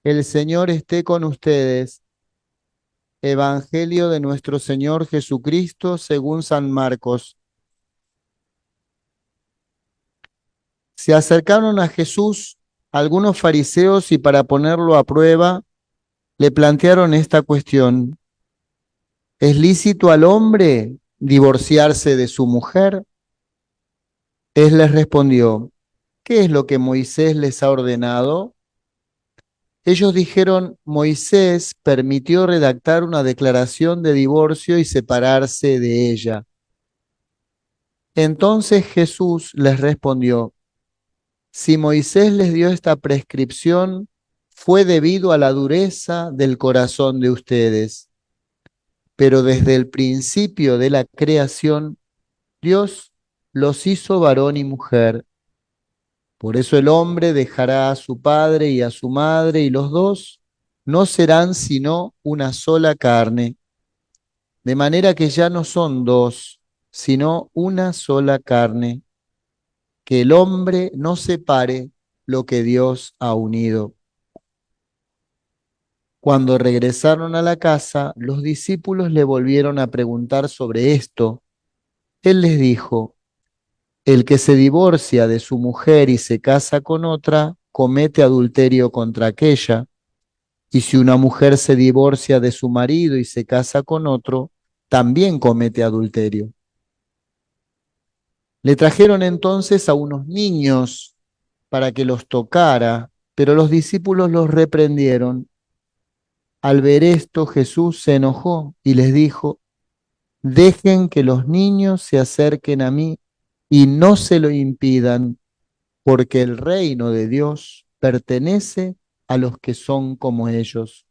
El Señor esté con ustedes. Evangelio de nuestro Señor Jesucristo según San Marcos. Se acercaron a Jesús algunos fariseos y para ponerlo a prueba le plantearon esta cuestión. ¿Es lícito al hombre divorciarse de su mujer? Él les respondió, ¿qué es lo que Moisés les ha ordenado? Ellos dijeron, Moisés permitió redactar una declaración de divorcio y separarse de ella. Entonces Jesús les respondió, si Moisés les dio esta prescripción, fue debido a la dureza del corazón de ustedes, pero desde el principio de la creación, Dios los hizo varón y mujer. Por eso el hombre dejará a su padre y a su madre, y los dos no serán sino una sola carne, de manera que ya no son dos, sino una sola carne. Que el hombre no separe lo que Dios ha unido. Cuando regresaron a la casa, los discípulos le volvieron a preguntar sobre esto. Él les dijo, el que se divorcia de su mujer y se casa con otra, comete adulterio contra aquella, y si una mujer se divorcia de su marido y se casa con otro, también comete adulterio. Le trajeron entonces a unos niños para que los tocara, pero los discípulos los reprendieron. Al ver esto, Jesús se enojó y les dijo, dejen que los niños se acerquen a mí y no se lo impidan, porque el reino de Dios pertenece a los que son como ellos.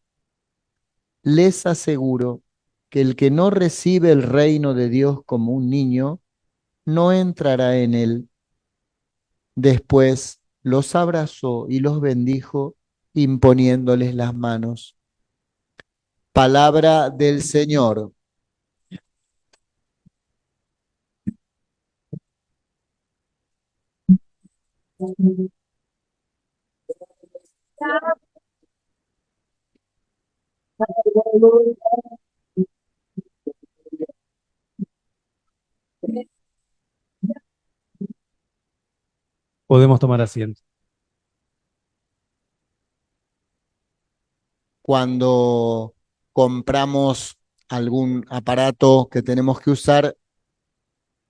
Les aseguro que el que no recibe el reino de Dios como un niño, no entrará en él. Después los abrazó y los bendijo, imponiéndoles las manos. Palabra del Señor. Podemos tomar asiento. Cuando compramos algún aparato que tenemos que usar,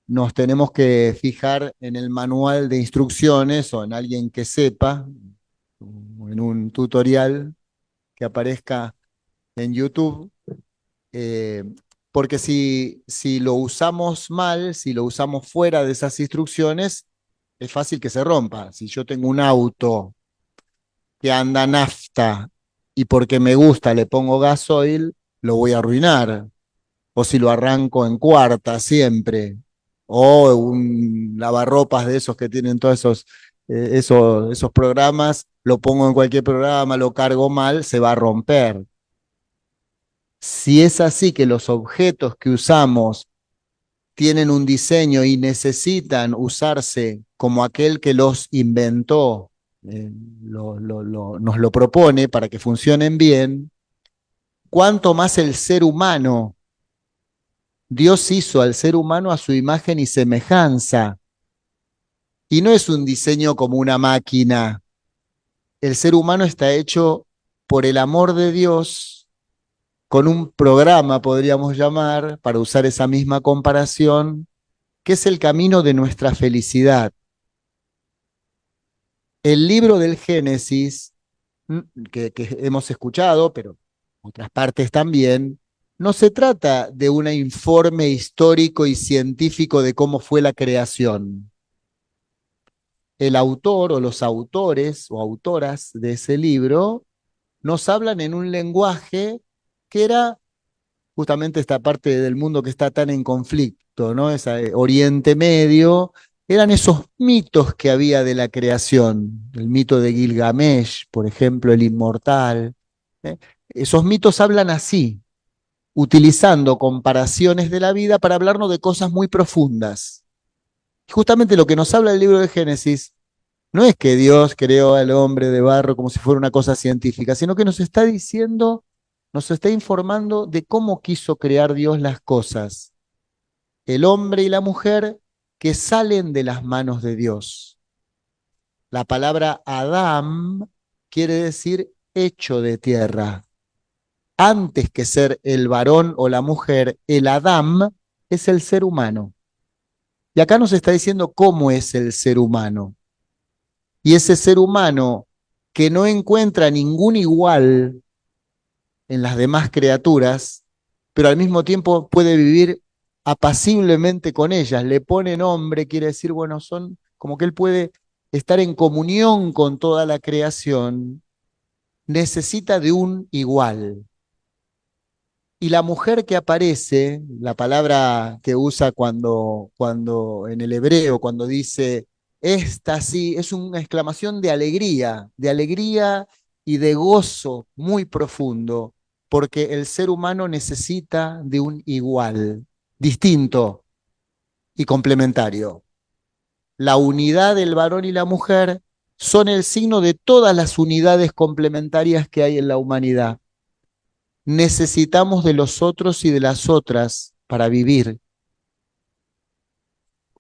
nos tenemos que fijar en el manual de instrucciones o en alguien que sepa, o en un tutorial que aparezca en YouTube, eh, porque si lo usamos mal, si lo usamos fuera de esas instrucciones, es fácil que se rompa. Si yo tengo un auto que anda a nafta y porque me gusta le pongo gasoil, lo voy a arruinar. O si lo arranco en cuarta siempre. O un lavarropas de esos que tienen todos esos programas, lo pongo en cualquier programa, lo cargo mal, se va a romper. Si es así que los objetos que usamos tienen un diseño y necesitan usarse como aquel que los inventó, eh, nos lo propone para que funcionen bien, cuánto más el ser humano. Dios hizo al ser humano a su imagen y semejanza, y no es un diseño como una máquina. El ser humano está hecho por el amor de Dios, con un programa, podríamos llamar, para usar esa misma comparación, que es el camino de nuestra felicidad. El libro del Génesis, que hemos escuchado, pero otras partes también, no se trata de un informe histórico y científico de cómo fue la creación. El autor o los autores o autoras de ese libro nos hablan en un lenguaje que era justamente esta parte del mundo que está tan en conflicto, ¿no? Esa, Oriente Medio, eran esos mitos que había de la creación, el mito de Gilgamesh, por ejemplo, el inmortal. ¿eh? Esos mitos hablan así, utilizando comparaciones de la vida para hablarnos de cosas muy profundas. Justamente lo que nos habla el libro de Génesis No es que Dios creó al hombre de barro como si fuera una cosa científica, sino que nos está diciendo, nos está informando de cómo quiso crear Dios las cosas. El hombre y la mujer que salen de las manos de Dios. La palabra Adam quiere decir hecho de tierra. Antes que ser el varón o la mujer, el Adam es el ser humano. Y acá nos está diciendo cómo es el ser humano. Y ese ser humano que no encuentra ningún igual en las demás criaturas, pero al mismo tiempo puede vivir apaciblemente con ellas, le pone nombre, quiere decir, bueno, son como que él puede estar en comunión con toda la creación, necesita de un igual. Y la mujer que aparece, la palabra que usa cuando en el hebreo, cuando dice, esta sí, es una exclamación de alegría y de gozo muy profundo, porque el ser humano necesita de un igual, distinto y complementario. La unidad del varón y la mujer son el signo de todas las unidades complementarias que hay en la humanidad. Necesitamos de los otros y de las otras para vivir.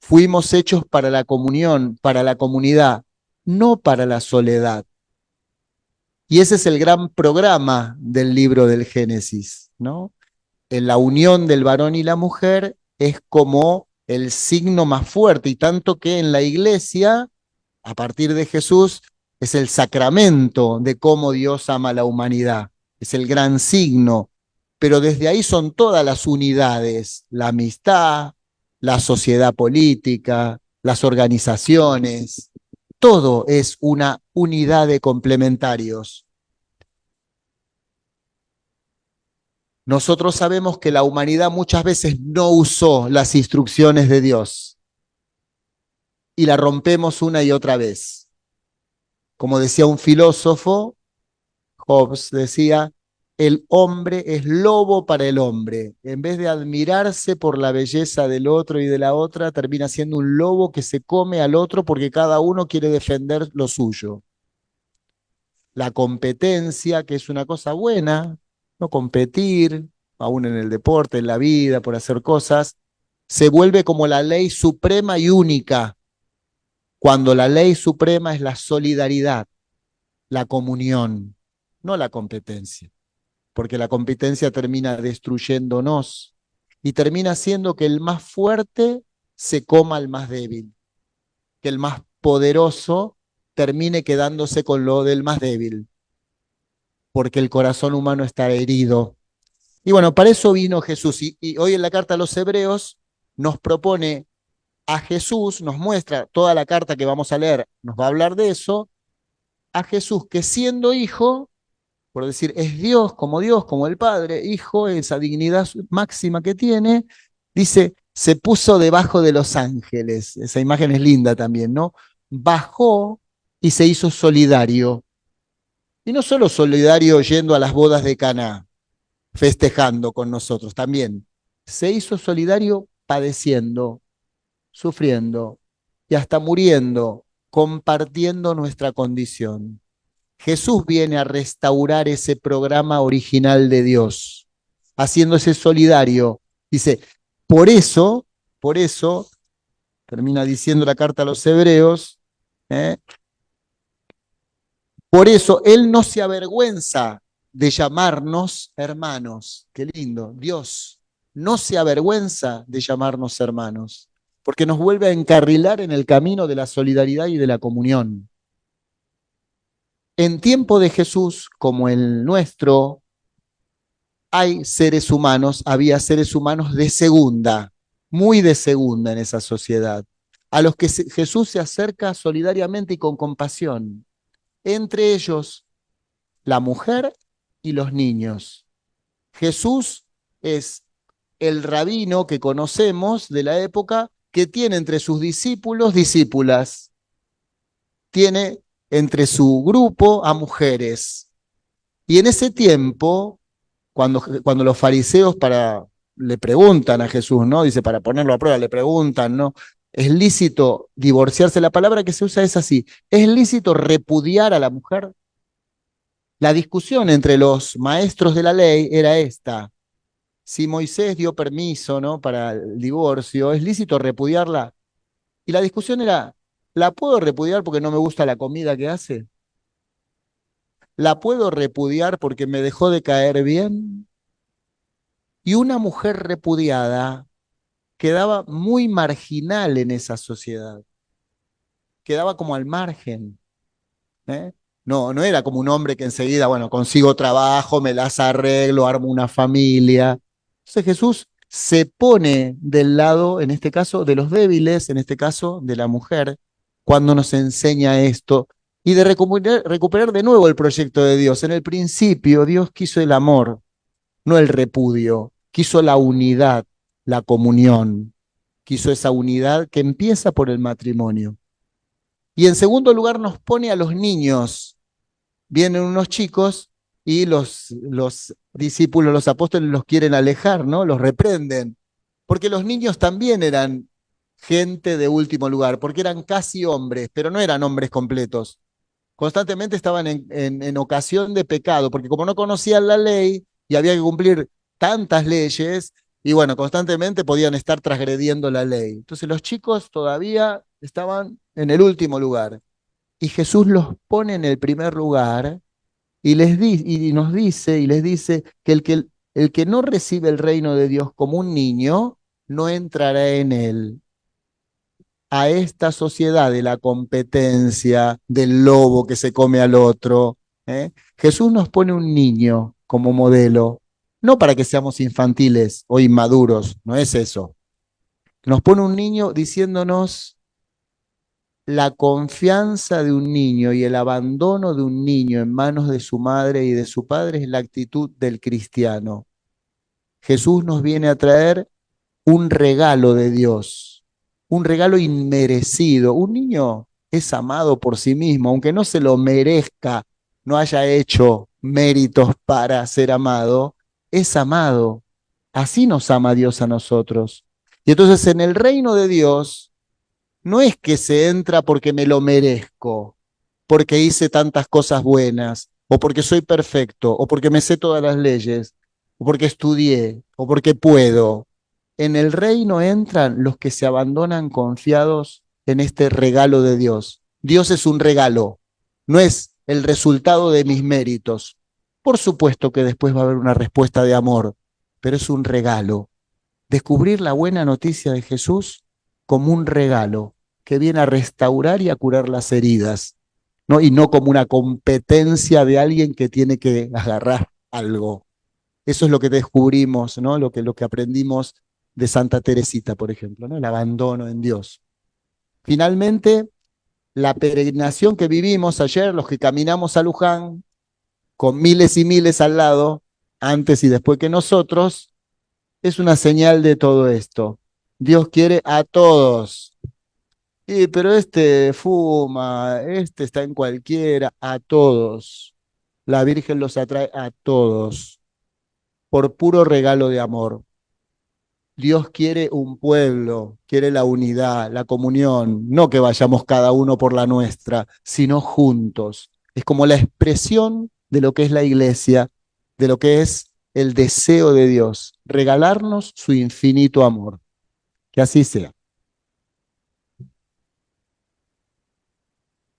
Fuimos hechos para la comunión, para la comunidad, no para la soledad. Y ese es el gran programa del libro del Génesis, ¿no? En la unión del varón y la mujer es como el signo más fuerte, y tanto que en la iglesia, a partir de Jesús, es el sacramento de cómo Dios ama a la humanidad, es el gran signo, pero desde ahí son todas las unidades, la amistad, la sociedad política, las organizaciones, todo es una unidad de complementarios. Nosotros sabemos que la humanidad muchas veces no usó las instrucciones de Dios y la rompemos una y otra vez. Como decía un filósofo, Hobbes decía, el hombre es lobo para el hombre. En vez de admirarse por la belleza del otro y de la otra, termina siendo un lobo que se come al otro porque cada uno quiere defender lo suyo. La competencia, que es una cosa buena, no competir, aún en el deporte, en la vida, por hacer cosas, se vuelve como la ley suprema y única, cuando la ley suprema es la solidaridad, la comunión, no la competencia, porque la competencia termina destruyéndonos y termina haciendo que el más fuerte se coma al más débil, que el más poderoso termine quedándose con lo del más débil, porque el corazón humano está herido. Y bueno, para eso vino Jesús. Y hoy en la carta a los Hebreos nos propone a Jesús, nos muestra toda la carta que vamos a leer, nos va a hablar de eso, a Jesús que siendo hijo, por decir, es Dios, como el Padre, hijo, esa dignidad máxima que tiene, dice, se puso debajo de los ángeles. Esa imagen es linda también, ¿no? Bajó y se hizo solidario. Y no solo solidario yendo a las bodas de Caná, festejando con nosotros, también se hizo solidario padeciendo, sufriendo y hasta muriendo, compartiendo nuestra condición. Jesús viene a restaurar ese programa original de Dios, haciéndose solidario. Dice, por eso, termina diciendo la carta a los Hebreos, ¿eh? Por eso Él no se avergüenza de llamarnos hermanos. Qué lindo, Dios no se avergüenza de llamarnos hermanos, porque nos vuelve a encarrilar en el camino de la solidaridad y de la comunión. En tiempo de Jesús, como el nuestro, hay seres humanos, había seres humanos de segunda, muy de segunda en esa sociedad, a los que Jesús se acerca solidariamente y con compasión. Entre ellos, la mujer y los niños. Jesús es el rabino que conocemos de la época que tiene entre sus discípulos discípulas, tiene entre su grupo a mujeres. Y en ese tiempo, cuando los fariseos le preguntan a Jesús, ¿no? Dice, para ponerlo a prueba, le preguntan, ¿no? ¿Es lícito divorciarse? La palabra que se usa es así. ¿Es lícito repudiar a la mujer? La discusión entre los maestros de la ley era esta. Si Moisés dio permiso, ¿no?, para el divorcio, ¿es lícito repudiarla? Y la discusión era, ¿la puedo repudiar porque no me gusta la comida que hace? ¿La puedo repudiar porque me dejó de caer bien? Y una mujer repudiada quedaba muy marginal en esa sociedad, quedaba como al margen. ¿Eh? No, no era como un hombre que enseguida, bueno, consigo trabajo, me las arreglo, armo una familia. Entonces Jesús se pone del lado, en este caso, de los débiles, en este caso, de la mujer, cuando nos enseña esto, y de recuperar de nuevo el proyecto de Dios. En el principio, Dios quiso el amor, no el repudio, quiso la unidad, la comunión, quiso esa unidad que empieza por el matrimonio. Y en segundo lugar nos pone a los niños. Vienen unos chicos y los discípulos, los apóstoles los quieren alejar, ¿no? Los reprenden. Porque los niños también eran gente de último lugar, porque eran casi hombres, pero no eran hombres completos. Constantemente estaban en ocasión de pecado, porque como no conocían la ley y había que cumplir tantas leyes, y bueno, constantemente podían estar transgrediendo la ley. Entonces los chicos todavía estaban en el último lugar. Y Jesús los pone en el primer lugar y nos dice y les dice que el que no recibe el reino de Dios como un niño no entrará en él. A esta sociedad de la competencia, del lobo que se come al otro, ¿eh? Jesús nos pone un niño como modelo, no para que seamos infantiles o inmaduros, no es eso. Nos pone un niño diciéndonos la confianza de un niño y el abandono de un niño en manos de su madre y de su padre es la actitud del cristiano. Jesús nos viene a traer un regalo de Dios, un regalo inmerecido. Un niño es amado por sí mismo, aunque no se lo merezca, no haya hecho méritos para ser amado, es amado. Así nos ama Dios a nosotros. Y entonces en el reino de Dios no es que se entra porque me lo merezco, porque hice tantas cosas buenas, o porque soy perfecto, o porque me sé todas las leyes, o porque estudié, o porque puedo. En el reino entran los que se abandonan confiados en este regalo de Dios. Dios es un regalo, no es el resultado de mis méritos. Por supuesto que después va a haber una respuesta de amor, pero es un regalo. Descubrir la buena noticia de Jesús como un regalo que viene a restaurar y a curar las heridas, ¿no? Y no como una competencia de alguien que tiene que agarrar algo. Eso es lo que descubrimos, ¿no? Lo que aprendimos de Santa Teresita, por ejemplo, ¿no? El abandono en Dios. Finalmente, la peregrinación que vivimos ayer, los que caminamos a Luján, con miles y miles al lado, antes y después que nosotros, es una señal de todo esto. Dios quiere a todos. Pero este fuma, este está en cualquiera, a todos. La Virgen los atrae a todos por puro regalo de amor. Dios quiere un pueblo, quiere la unidad, la comunión, no que vayamos cada uno por la nuestra, sino juntos. Es como la expresión de lo que es la iglesia, de lo que es el deseo de Dios, regalarnos su infinito amor. Que así sea.